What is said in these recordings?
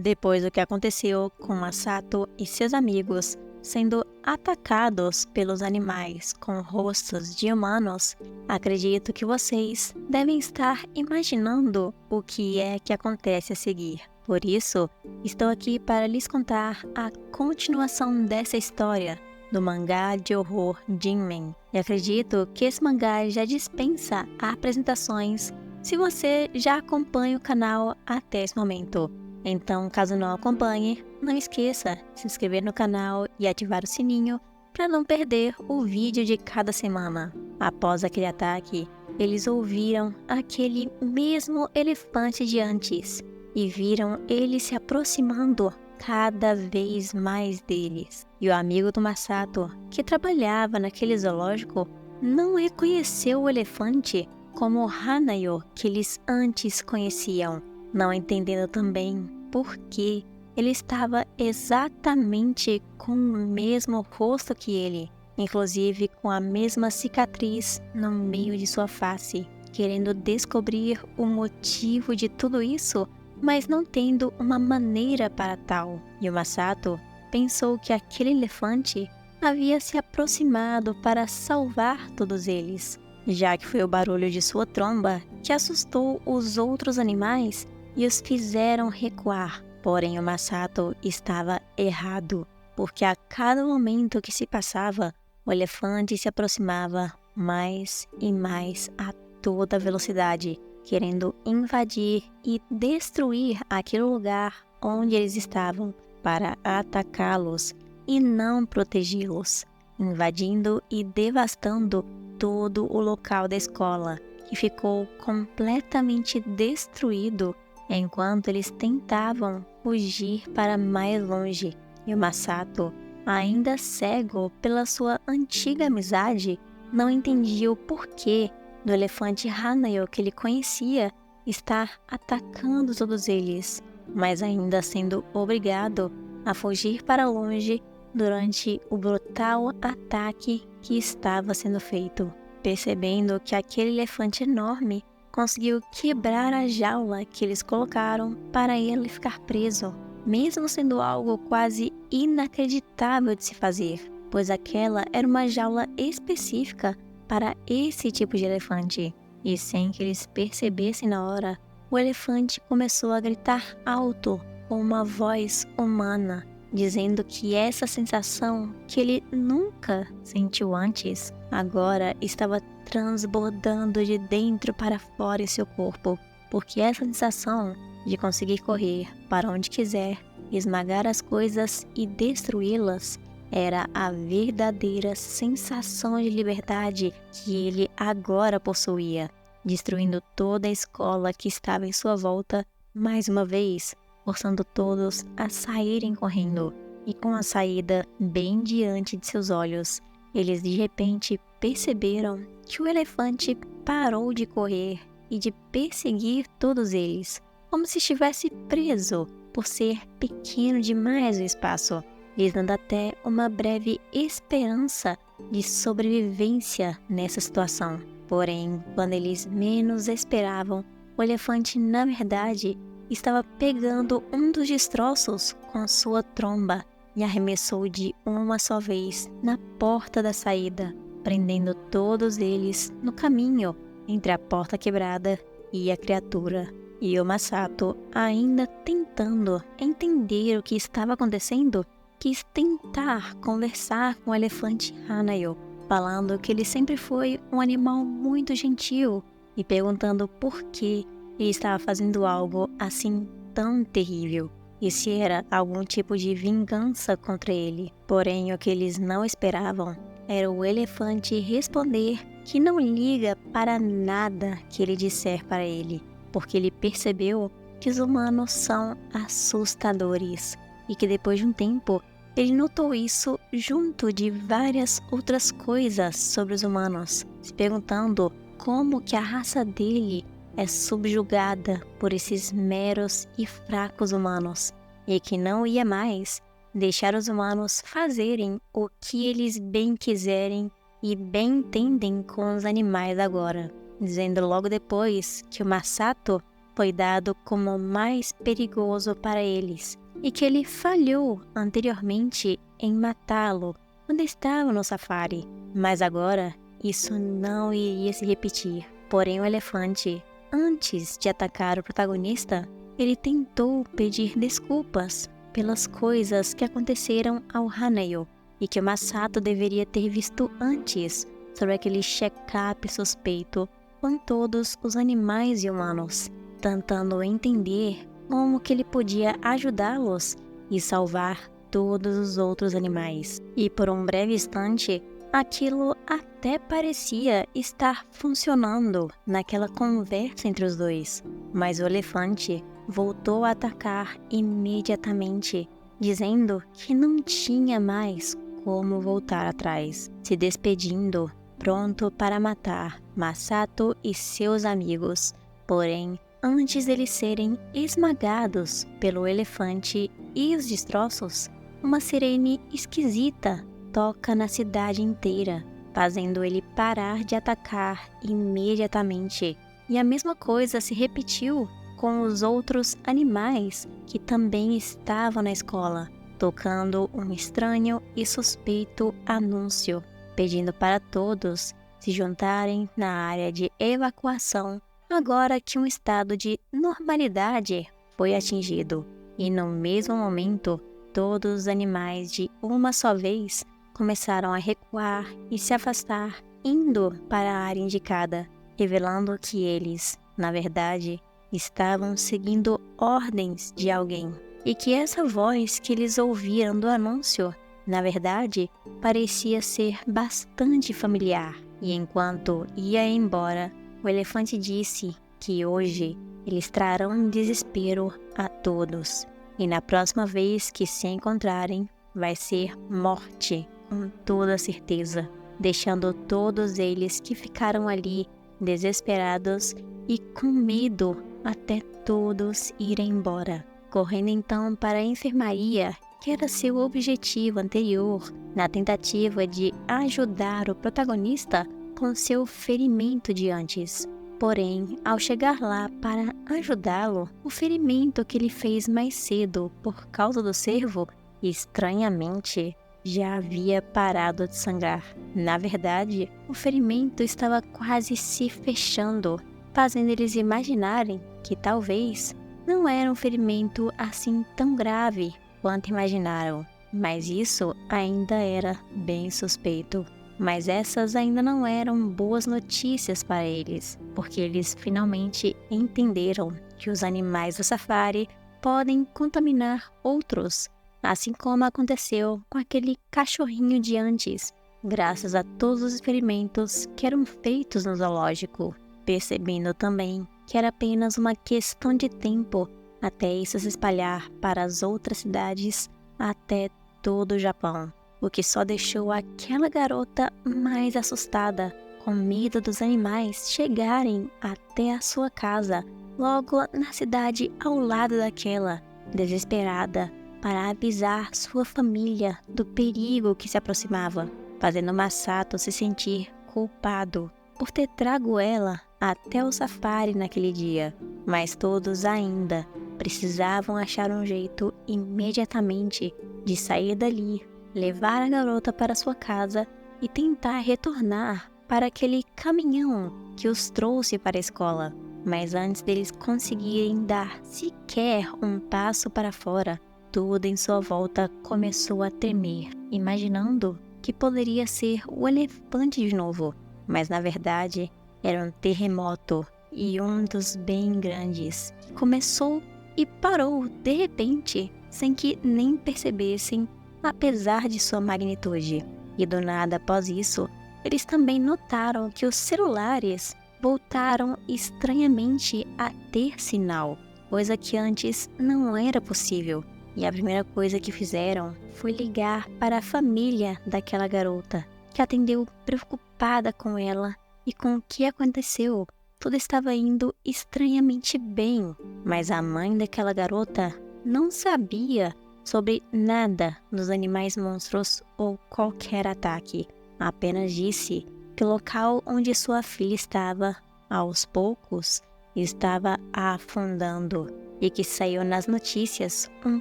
Depois do que aconteceu com Masato e seus amigos sendo atacados pelos animais com rostos de humanos, acredito que vocês devem estar imaginando o que é que acontece a seguir. Por isso, estou aqui para lhes contar a continuação dessa história do mangá de horror Jinmen. E acredito que esse mangá já dispensa apresentações se você já acompanha o canal até esse momento. Então, caso não acompanhe, não esqueça de se inscrever no canal e ativar o sininho para não perder o vídeo de cada semana. Após aquele ataque, eles ouviram aquele mesmo elefante de antes e viram ele se aproximando cada vez mais deles. E o amigo do Masato, que trabalhava naquele zoológico, não reconheceu o elefante como o Hanayo que eles antes conheciam, não entendendo também por que ele estava exatamente com o mesmo rosto que ele, inclusive com a mesma cicatriz no meio de sua face, querendo descobrir o motivo de tudo isso, mas não tendo uma maneira para tal. E o Masato pensou que aquele elefante havia se aproximado para salvar todos eles, já que foi o barulho de sua tromba que assustou os outros animais e os fizeram recuar. Porém, o Masato estava errado, porque a cada momento que se passava, o elefante se aproximava mais e mais a toda velocidade, querendo invadir e destruir aquele lugar onde eles estavam para atacá-los e não protegê-los, invadindo e devastando todo o local da escola, que ficou completamente destruído enquanto eles tentavam fugir para mais longe. E o Masato, ainda cego pela sua antiga amizade, não entendia o porquê do elefante Hanayo que ele conhecia estar atacando todos eles, mas ainda sendo obrigado a fugir para longe durante o brutal ataque que estava sendo feito. Percebendo que aquele elefante enorme conseguiu quebrar a jaula que eles colocaram para ele ficar preso, mesmo sendo algo quase inacreditável de se fazer, pois aquela era uma jaula específica para esse tipo de elefante. E sem que eles percebessem na hora, o elefante começou a gritar alto com uma voz humana, dizendo que essa sensação que ele nunca sentiu antes, agora estava transbordando de dentro para fora em seu corpo, porque essa sensação de conseguir correr para onde quiser, esmagar as coisas e destruí-las, era a verdadeira sensação de liberdade que ele agora possuía, destruindo toda a escola que estava em sua volta, mais uma vez, forçando todos a saírem correndo. E com a saída bem diante de seus olhos, eles de repente perceberam que o elefante parou de correr e de perseguir todos eles, como se estivesse preso por ser pequeno demais o espaço, lhes dando até uma breve esperança de sobrevivência nessa situação. Porém, quando eles menos esperavam, o elefante, na verdade, estava pegando um dos destroços com sua tromba e arremessou de uma só vez na porta da saída, prendendo todos eles no caminho entre a porta quebrada e a criatura. E o Masato, ainda tentando entender o que estava acontecendo, quis tentar conversar com o elefante Hanayo, falando que ele sempre foi um animal muito gentil e perguntando por que ele estava fazendo algo assim tão terrível e se era algum tipo de vingança contra ele. Porém, o que eles não esperavam era o elefante responder que não liga para nada que ele disser para ele, porque ele percebeu que os humanos são assustadores e que depois de um tempo ele notou isso junto de várias outras coisas sobre os humanos, se perguntando como que a raça dele é subjugada por esses meros e fracos humanos, e que não ia mais deixar os humanos fazerem o que eles bem quiserem e bem entendem com os animais agora, dizendo logo depois que o Masato foi dado como mais perigoso para eles e que ele falhou anteriormente em matá-lo quando estava no safari. Mas agora isso não iria se repetir. Porém, o elefante, antes de atacar o protagonista, ele tentou pedir desculpas pelas coisas que aconteceram ao Hanayo e que o Masato deveria ter visto antes sobre aquele check-up suspeito com todos os animais e humanos, tentando entender como que ele podia ajudá-los e salvar todos os outros animais. E por um breve instante, aquilo até parecia estar funcionando naquela conversa entre os dois, mas o elefante voltou a atacar imediatamente, dizendo que não tinha mais como voltar atrás, se despedindo, pronto para matar Masato e seus amigos. Porém, antes deles serem esmagados pelo elefante e os destroços, uma sirene esquisita toca na cidade inteira, fazendo ele parar de atacar imediatamente. E a mesma coisa se repetiu com os outros animais que também estavam na escola, tocando um estranho e suspeito anúncio, pedindo para todos se juntarem na área de evacuação agora que um estado de normalidade foi atingido. E no mesmo momento, todos os animais de uma só vez começaram a recuar e se afastar, indo para a área indicada, revelando que eles, na verdade, estavam seguindo ordens de alguém, e que essa voz que eles ouviram do anúncio, na verdade, parecia ser bastante familiar. E enquanto ia embora, o elefante disse que hoje eles trarão desespero a todos, e na próxima vez que se encontrarem, vai ser morte, com toda certeza, deixando todos eles que ficaram ali desesperados e com medo até todos irem embora, correndo então para a enfermaria, que era seu objetivo anterior, na tentativa de ajudar o protagonista com seu ferimento de antes. Porém, ao chegar lá para ajudá-lo, o ferimento que ele fez mais cedo por causa do cervo, estranhamente, já havia parado de sangrar. Na verdade, o ferimento estava quase se fechando, fazendo eles imaginarem que talvez não era um ferimento assim tão grave quanto imaginaram. Mas isso ainda era bem suspeito. Mas essas ainda não eram boas notícias para eles, porque eles finalmente entenderam que os animais do safari podem contaminar outros, assim como aconteceu com aquele cachorrinho de antes, graças a todos os experimentos que eram feitos no zoológico, percebendo também que era apenas uma questão de tempo até isso se espalhar para as outras cidades até todo o Japão, o que só deixou aquela garota mais assustada, com medo dos animais chegarem até a sua casa, logo na cidade ao lado daquela, desesperada para avisar sua família do perigo que se aproximava, fazendo Masato se sentir culpado por ter trago ela até o safari naquele dia. Mas todos ainda precisavam achar um jeito imediatamente de sair dali, levar a garota para sua casa e tentar retornar para aquele caminhão que os trouxe para a escola. Mas antes deles conseguirem dar sequer um passo para fora, tudo em sua volta começou a tremer, imaginando que poderia ser o elefante de novo. Mas na verdade era um terremoto, e um dos bem grandes, que começou e parou de repente, sem que nem percebessem, apesar de sua magnitude. E do nada após isso, eles também notaram que os celulares voltaram estranhamente a ter sinal, coisa que antes não era possível. E a primeira coisa que fizeram foi ligar para a família daquela garota, que atendeu preocupada com ela e com o que aconteceu. Tudo estava indo estranhamente bem, mas a mãe daquela garota não sabia sobre nada dos animais monstros ou qualquer ataque. Apenas disse que o local onde sua filha estava, aos poucos, estava afundando e que saiu nas notícias um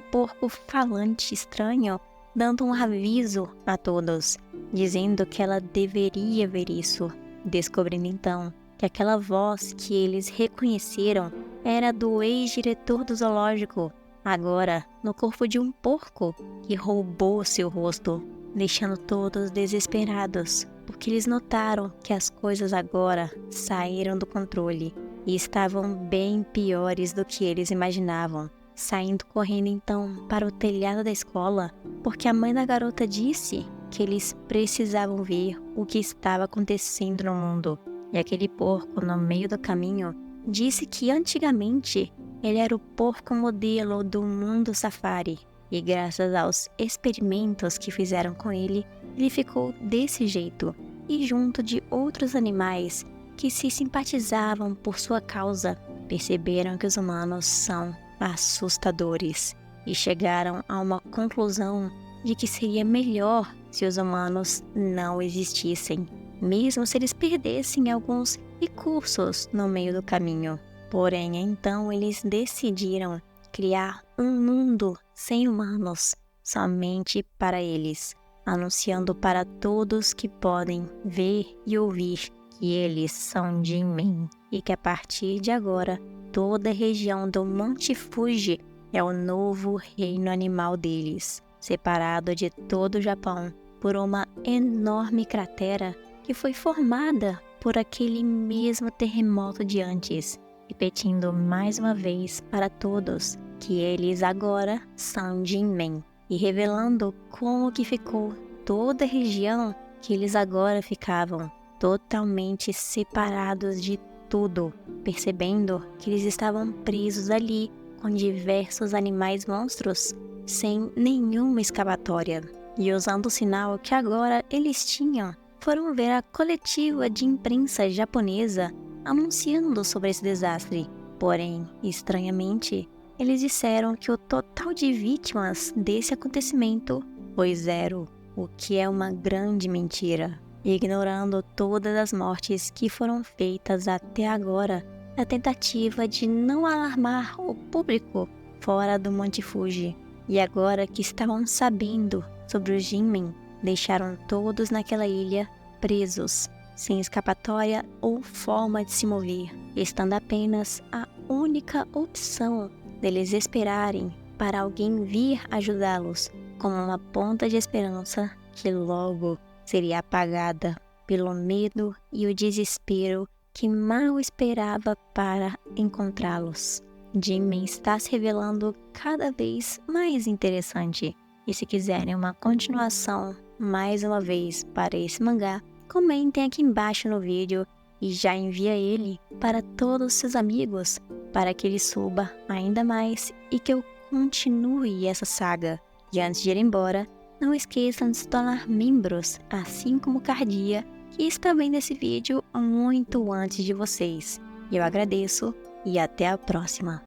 porco falante estranho dando um aviso a todos, dizendo que ela deveria ver isso, descobrindo então que aquela voz que eles reconheceram era do ex-diretor do zoológico, agora no corpo de um porco que roubou seu rosto, deixando todos desesperados, porque eles notaram que as coisas agora saíram do controle e estavam bem piores do que eles imaginavam, saindo correndo então para o telhado da escola, porque a mãe da garota disse que eles precisavam ver o que estava acontecendo no mundo. E aquele porco no meio do caminho disse que antigamente ele era o porco modelo do mundo safari, e graças aos experimentos que fizeram com ele, ele ficou desse jeito, e junto de outros animais que se simpatizavam por sua causa, perceberam que os humanos são assustadores e chegaram a uma conclusão de que seria melhor se os humanos não existissem, mesmo se eles perdessem alguns recursos no meio do caminho. Porém, então eles decidiram criar um mundo sem humanos, somente para eles, anunciando para todos que podem ver e ouvir que eles são Jinmen e que a partir de agora toda a região do Monte Fuji é o novo reino animal deles, separado de todo o Japão por uma enorme cratera que foi formada por aquele mesmo terremoto de antes, repetindo mais uma vez para todos que eles agora são Jinmen e revelando como que ficou toda a região que eles agora ficavam, totalmente separados de tudo, percebendo que eles estavam presos ali com diversos animais monstros, sem nenhuma escapatória. E usando o sinal que agora eles tinham, foram ver a coletiva de imprensa japonesa anunciando sobre esse desastre. Porém, estranhamente, eles disseram que o total de vítimas desse acontecimento foi 0, o que é uma grande mentira, ignorando todas as mortes que foram feitas até agora na tentativa de não alarmar o público fora do Monte Fuji. E agora que estavam sabendo sobre os Jinmen, deixaram todos naquela ilha presos, sem escapatória ou forma de se mover, estando apenas a única opção deles esperarem para alguém vir ajudá-los, como uma ponta de esperança que logo seria apagada pelo medo e o desespero que mal esperava para encontrá-los. Jinmen está se revelando cada vez mais interessante, e se quiserem uma continuação mais uma vez para esse mangá, comentem aqui embaixo no vídeo e já envia ele para todos os seus amigos, para que ele suba ainda mais e que eu continue essa saga. E antes de ir embora, não esqueçam de se tornar membros, assim como Cardia, que está vendo esse vídeo muito antes de vocês. Eu agradeço e até a próxima.